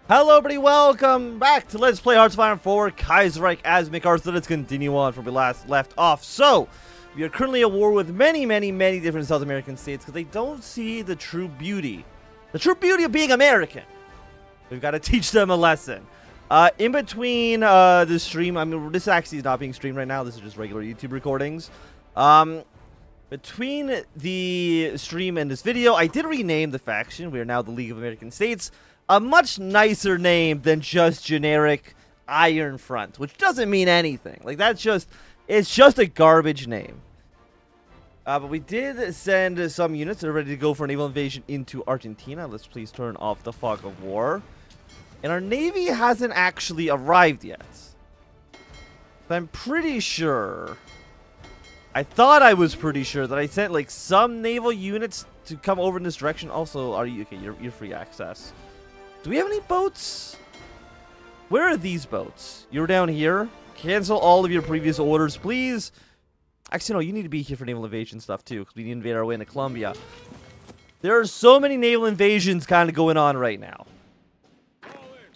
Hello everybody, welcome back to Let's Play Hearts of Iron 4 Kaiserreich as MacArthur. Let's continue on from we last left off. So, we are currently at war with many different South American states because they don't see the true beauty. The true beauty of being American. We've got to teach them a lesson. In between the stream, I mean, this actually is not being streamed right now. This is just regular YouTube recordings. Between the stream and this video, I did rename the faction. We are now the League of American States. A much nicer name than just generic Iron Front, which doesn't mean anything. Like, it's just a garbage name. But we did send some units that are ready to go for a naval invasion into Argentina. Let's please turn off the fog of war. And our navy hasn't actually arrived yet. But I'm pretty sure. I thought I was pretty sure that I sent like some naval units to come over in this direction. Also, are you okay? You're free access. Do we have any boats? Where are these boats? You're down here. Cancel all of your previous orders, please. Actually, no, you need to be here for naval invasion stuff, too, because we need to invade our way into Colombia. There are so many naval invasions kind of going on right now.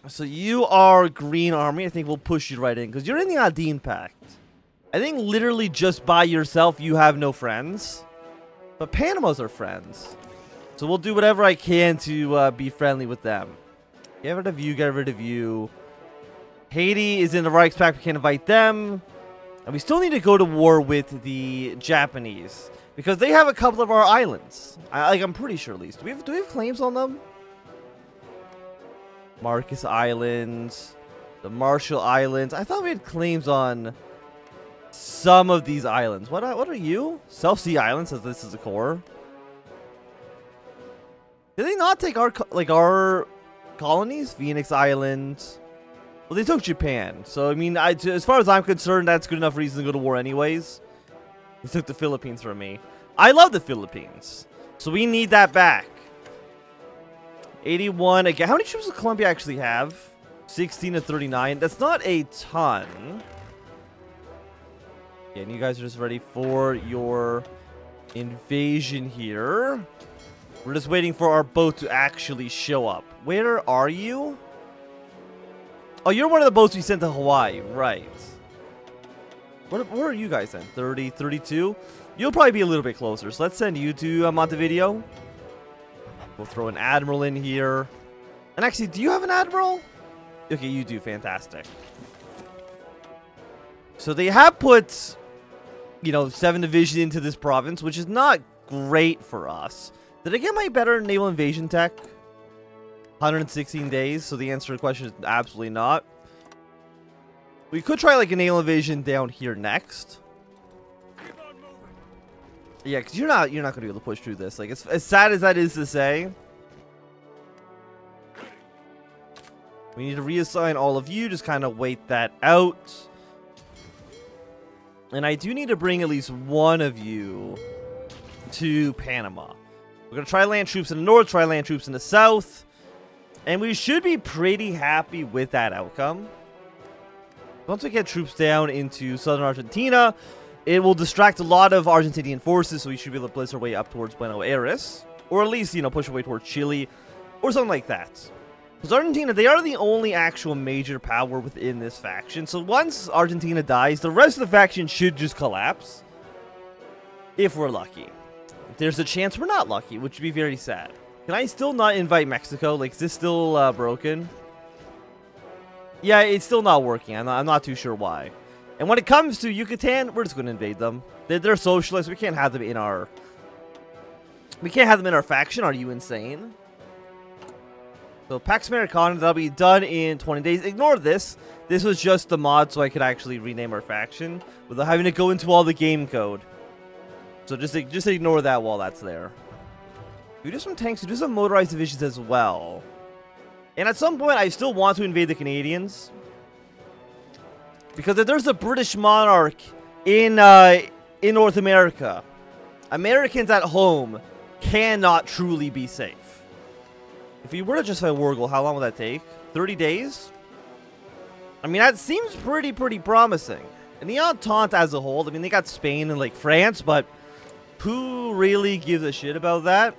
So you are Green Army. I think we'll push you right in, because you're in the Andine Pact. I think literally just by yourself, you have no friends. But Panama's our friends. So we'll do whatever I can to be friendly with them. Get rid of you, get rid of you. Haiti is in the Reichspakt, we can't invite them. And we still need to go to war with the Japanese. Because they have a couple of our islands. I'm pretty sure at least. Do we have claims on them? Marcus Islands. The Marshall Islands. I thought we had claims on some of these islands. What are you? South Sea Islands says this is a core. Did they not take our colonies? Phoenix Island. Well, they took Japan. So, I mean, as far as I'm concerned, that's good enough reason to go to war anyways. They took the Philippines from me. I love the Philippines. So, we need that back. 81. Again, how many troops does Colombia actually have? 16 to 39. That's not a ton. And you guys are just ready for your invasion here. We're just waiting for our boat to actually show up. Where are you? Oh, you're one of the boats we sent to Hawaii. Right. Where are you guys then? 30, 32? You'll probably be a little bit closer. So let's send you to Montevideo. We'll throw an admiral in here. And actually, do you have an admiral? Okay, you do. Fantastic. So they have put, 7 division into this province, which is not great for us. Did I get my better naval invasion tech? 116 days, so the answer to the question is absolutely not. We could try like a naval invasion down here next. Yeah, because you're not gonna be able to push through this. Like, as sad as that is to say. We need to reassign all of you, just kind of wait that out. And I do need to bring at least one of you to Panama. We're going to try land troops in the north, try land troops in the south. And we should be pretty happy with that outcome. Once we get troops down into southern Argentina, it will distract a lot of Argentinian forces, so we should be able to blitz our way up towards Buenos Aires. Or at least, push our way towards Chile, or something like that. Because Argentina, they are the only actual major power within this faction. So once Argentina dies, the rest of the faction should just collapse. If we're lucky. There's a chance we're not lucky, which would be very sad. Can I still not invite Mexico? Like, is this still broken? Yeah, it's still not working. I'm not too sure why. And when it comes to Yucatan, we're just going to invade them. They're socialists. We can't have them in our... We can't have them in our faction. Are you insane? So, Pax Americana, that'll be done in 20 days. Ignore this. This was just the mod so I could actually rename our faction without having to go into all the game code. So just ignore that while that's there. We do some tanks, we do some motorized divisions as well. And at some point, I still want to invade the Canadians. Because if there's a British monarch in North America, Americans at home cannot truly be safe. If we were to justify war goal, how long will that take? 30 days? I mean, that seems pretty promising. And the Entente as a whole, I mean, they got Spain and, like, France, but who really gives a shit about that?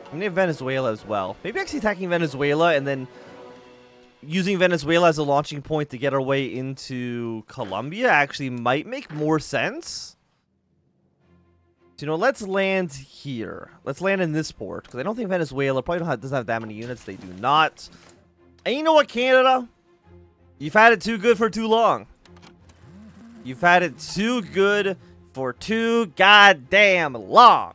I mean, they have Venezuela as well. Maybe actually attacking Venezuela and then using Venezuela as a launching point to get our way into Colombia actually might make more sense. So, you know, let's land here. Let's land in this port, because I don't think Venezuela probably doesn't have that many units. They do not. And you know what, Canada? You've had it too good for too long. You've had it too good for too goddamn long.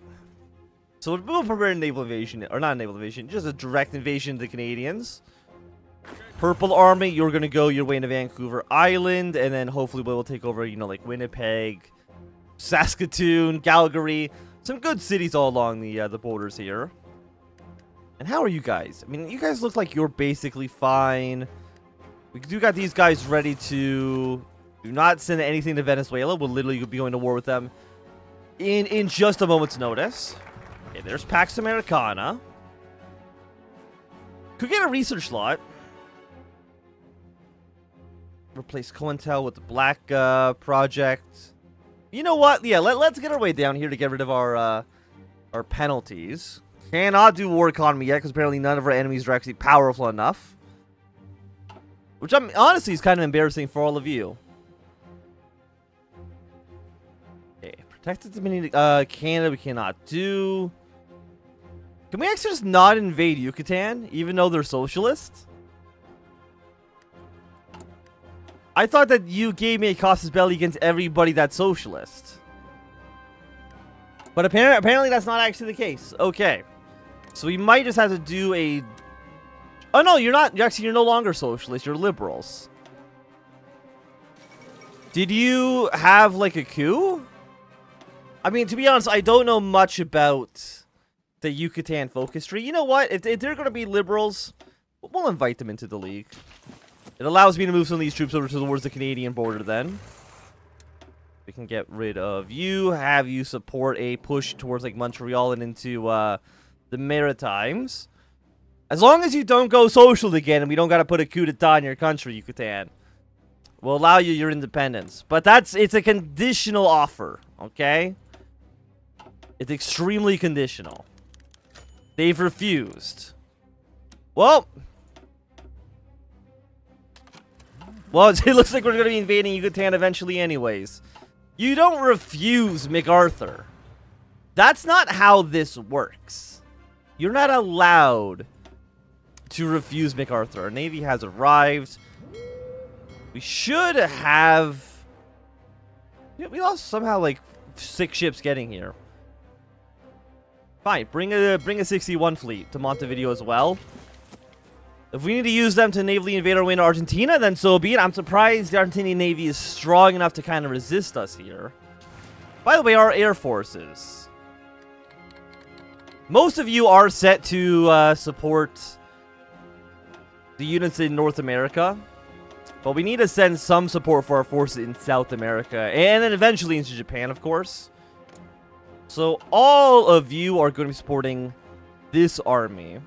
So we'll prepare a naval invasion, or not a naval invasion, just a direct invasion of the Canadians. Purple Army, you're going to go your way into Vancouver Island, and then hopefully we'll take over, you know, like Winnipeg, Saskatoon, Calgary, some good cities all along the borders here. And how are you guys? I mean, you guys look like you're basically fine. We do got these guys ready to do not send anything to Venezuela. We'll literally be going to war with them in just a moment's notice. Okay, there's Pax Americana. Could get a research slot. Replace COINTEL with the Black Project. You know what? Yeah, let's get our way down here to get rid of our penalties. Cannot do war economy yet, because apparently none of our enemies are actually powerful enough. Which honestly is kind of embarrassing for all of you. Okay, protected Dominion, Canada we cannot do. Can we actually just not invade Yucatan, even though they're socialists? I thought that you gave me a casus belli against everybody that's socialist. But apparently that's not actually the case. Okay. So we might just have to do a... Oh no, you're not. You're no longer socialist. You're liberals. Did you have like a coup? I mean, to be honest, I don't know much about the Yucatan focus tree. You know what? If they're going to be liberals, we'll invite them into the league. It allows me to move some of these troops over towards the Canadian border then. We can get rid of you, have you support a push towards like Montreal and into the Maritimes. As long as you don't go social again and we don't got to put a coup d'etat in your country, Yucatan, we'll allow you your independence. But it's a conditional offer, okay? It's extremely conditional. They've refused. Well, it looks like we're going to be invading Yucatan eventually anyways. You don't refuse MacArthur. That's not how this works. You're not allowed to refuse MacArthur. Our Navy has arrived. We should have... We lost somehow like 6 ships getting here. Fine, bring a 61 fleet to Montevideo as well. If we need to use them to navally invade our way into Argentina, then so be it. I'm surprised the Argentinian Navy is strong enough to kind of resist us here. By the way, our air forces. Most of you are set to support the units in North America. But we need to send some support for our forces in South America. And then eventually into Japan, of course. So all of you are going to be supporting this army.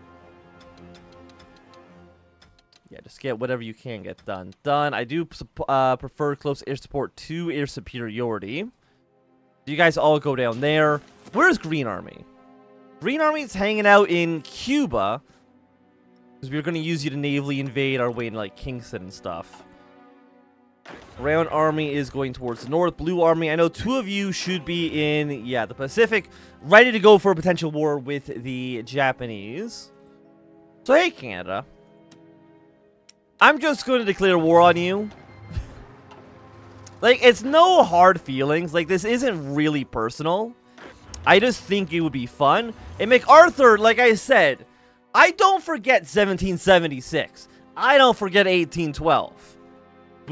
Yeah, just get whatever you can get done. I do prefer close air support to air superiority. You guys all go down there. Where's Green Army? Green Army is hanging out in Cuba. Because we're going to use you to navally invade our way into like Kingston and stuff. Brown Army is going towards the north. Blue Army, I know 2 of you should be in, yeah, the Pacific. Ready to go for a potential war with the Japanese. So hey, Canada. I'm just going to declare war on you. Like, it's no hard feelings. Like, this isn't really personal. I just think it would be fun. And MacArthur, like I said, I don't forget 1776. I don't forget 1812.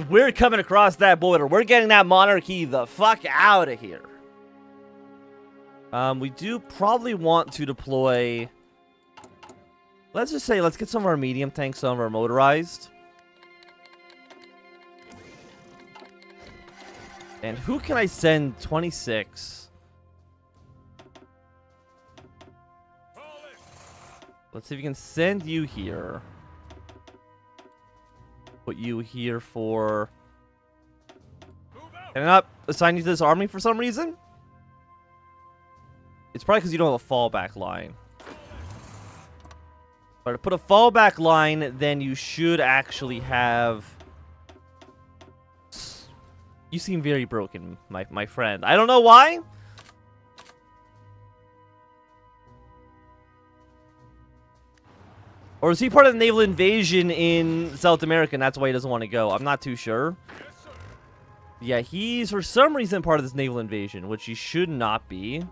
We're coming across that border. We're getting that monarchy the fuck out of here. We do probably want to deploy... Let's just say, let's get some of our medium tanks, some of our motorized. And who can I send? 26. Let's see if we can send you here. Put you here for... Can I not assign you to this army for some reason? It's probably because you don't have a fallback line. But to put a fallback line, then you should actually have... You seem very broken, my friend. I don't know why. Or is he part of the naval invasion in South America and that's why he doesn't want to go? I'm not too sure. Yeah, he's for some reason part of this naval invasion, which he should not be.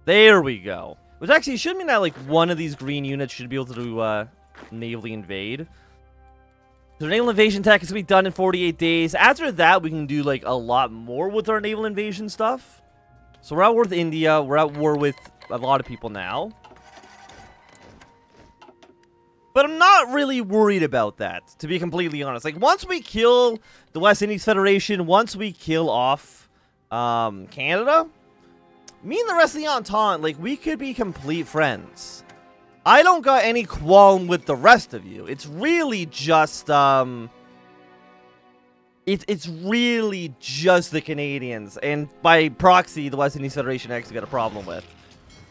There we go. Which actually should mean that like one of these green units should be able to navally invade. So naval invasion tech is going to be done in 48 days. After that, we can do like a lot more with our naval invasion stuff. So we're at war with India. We're at war with a lot of people now. But I'm not really worried about that, to be completely honest. Like, once we kill the West Indies Federation, once we kill off Canada, me and the rest of the Entente, like, we could be complete friends. I don't got any qualm with the rest of you. It's really just, it's really just the Canadians, and by proxy, the West Indies Federation actually got a problem with.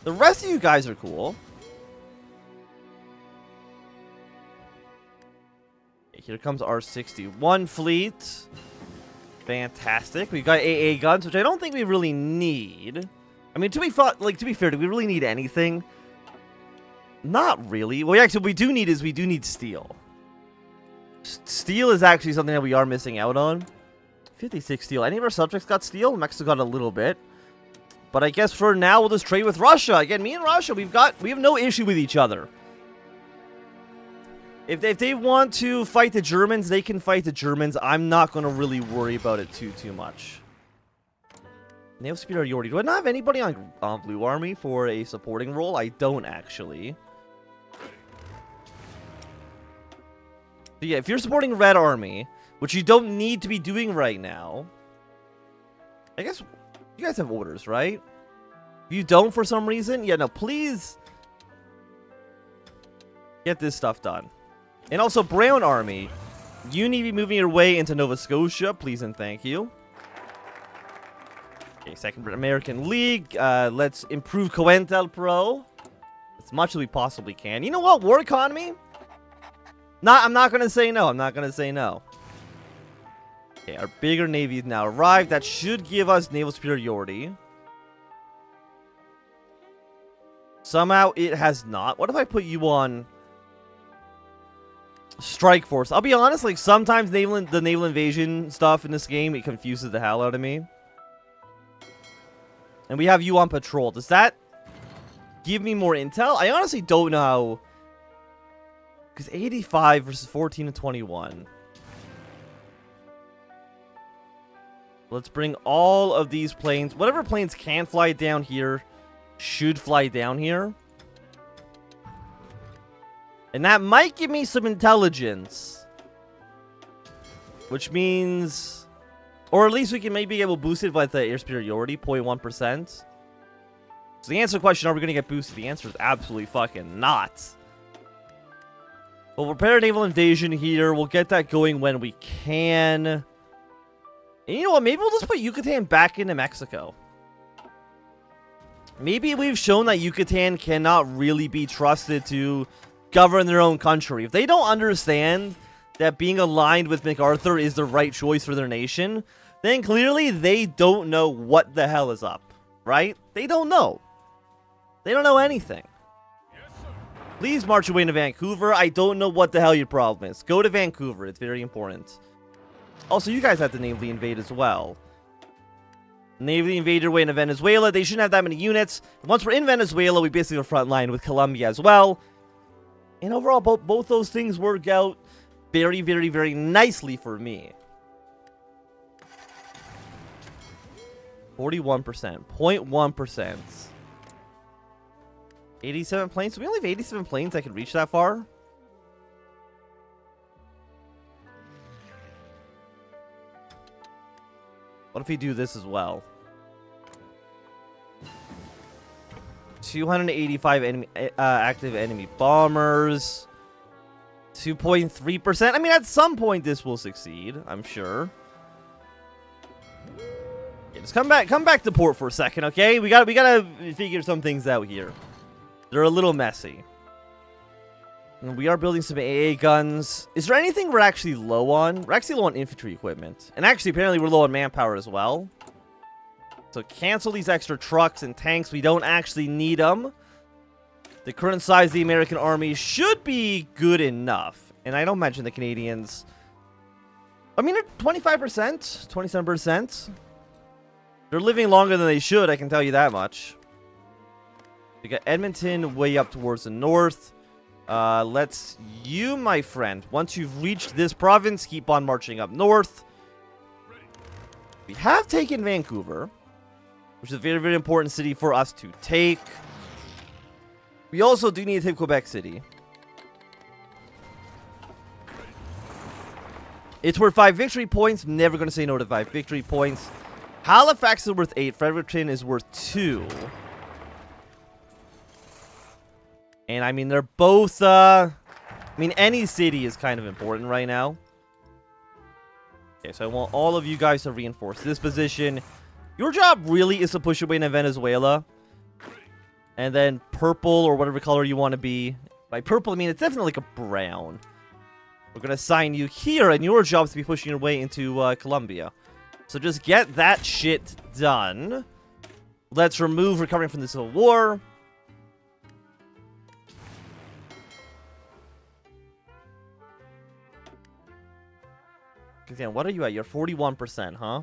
The rest of you guys are cool. Here comes our 61 fleet. Fantastic. We've got AA guns, which I don't think we really need. I mean, to be fair, do we really need anything? Not really. Well, actually, what we do need is we do need steel. Steel is actually something that we are missing out on. 56 steel. Any of our subjects got steel? Mexico got a little bit. But I guess for now, we'll just trade with Russia. Again, me and Russia, we have no issue with each other. If they want to fight the Germans, they can fight the Germans. I'm not going to really worry about it too much. Naval superiority. Do I not have anybody on Blue Army for a supporting role? I don't, actually. So yeah, if you're supporting Red Army, which you don't need to be doing right now, I guess you guys have orders, right? If you don't for some reason, yeah, no, please get this stuff done. And also, Brown Army, you need to be moving your way into Nova Scotia, please and thank you. Okay, Second American League. Let's improve Coentel Pro as much as we possibly can. You know what? War economy? I'm not going to say no. I'm not going to say no. Okay, our bigger navy has now arrived. That should give us naval superiority. Somehow it has not. What if I put you on Strike Force? I'll be honest, like, sometimes the naval invasion stuff in this game, it confuses the hell out of me. And we have you on patrol. Does that give me more intel? I honestly don't know how. Because 85 versus 14 and 21. Let's bring all of these planes. Whatever planes can fly down here should fly down here. And that might give me some intelligence. Which means... Or at least we can maybe get boosted by the air superiority, 0.1%. So the answer to the question, are we going to get boosted? The answer is absolutely fucking not. We'll prepare a naval invasion here. We'll get that going when we can. And you know what? Maybe we'll just put Yucatan back into Mexico. Maybe we've shown that Yucatan cannot really be trusted to govern their own country. If they don't understand that being aligned with MacArthur is the right choice for their nation, then clearly they don't know what the hell is up, right? They don't know. They don't know anything. Please march your way into Vancouver. I don't know what the hell your problem is. Go to Vancouver. It's very important. Also, you guys have to navally invade as well. Navally invade your way into Venezuela. They shouldn't have that many units. Once we're in Venezuela, we basically have a front line with Colombia as well. And overall, both those things work out very, very, very nicely for me. 41%. 0.1%. 87 planes. Do we only have 87 planes that can reach that far? What if we do this as well? 285 enemy, active enemy bombers. 2.3%. I mean, at some point this will succeed, I'm sure. Yeah, just come back to port for a second, okay? We gotta figure some things out here. They're a little messy. And we are building some AA guns. Is there anything we're actually low on? We're actually low on infantry equipment. And actually, apparently, we're low on manpower as well. So cancel these extra trucks and tanks. We don't actually need them. The current size of the American army should be good enough. And I don't mention the Canadians. I mean, they're 25%, 27%. They're living longer than they should, I can tell you that much. We got Edmonton way up towards the north. You, my friend, once you've reached this province, keep on marching up north. We have taken Vancouver, which is a very, very important city for us to take. We also do need to take Quebec City. It's worth 5 victory points. I'm never going to say no to 5 victory points. Halifax is worth 8. Fredericton is worth 2. And, I mean, they're both, I mean, any city is kind of important right now. Okay, so I want all of you guys to reinforce this position. Your job really is to push your way into Venezuela. And then purple, or whatever color you want to be. By purple, I mean, it's definitely like a brown. We're going to assign you here, and your job is to be pushing your way into Colombia. So just get that shit done. Let's remove recovering from the Civil War. Damn, what are you at? You're 41%, huh?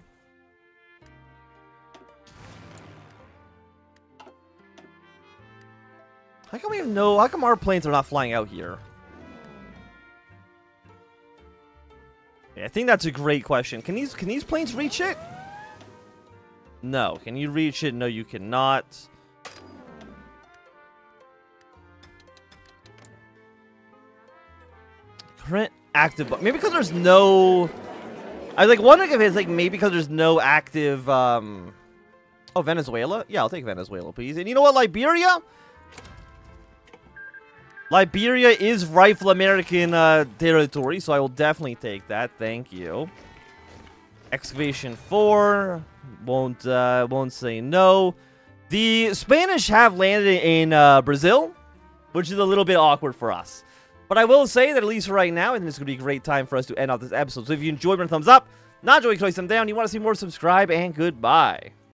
How come we have no... How come our planes are not flying out here? Yeah, I think that's a great question. Can these planes reach it? No. Can you reach it? No, you cannot. Current active... Maybe because there's no... I was like wondering if it's like maybe because there's no active... Oh, Venezuela? Yeah, I'll take Venezuela, please. And you know what, Liberia? Liberia is rightful American territory, so I will definitely take that. Thank you. Excavation 4. Won't say no. The Spanish have landed in Brazil, which is a little bit awkward for us. But I will say that at least right now, I think it's going to be a great time for us to end off this episode. So if you enjoyed, give it a thumbs up. Not enjoying, thumbs down. You want to see more, subscribe, and goodbye.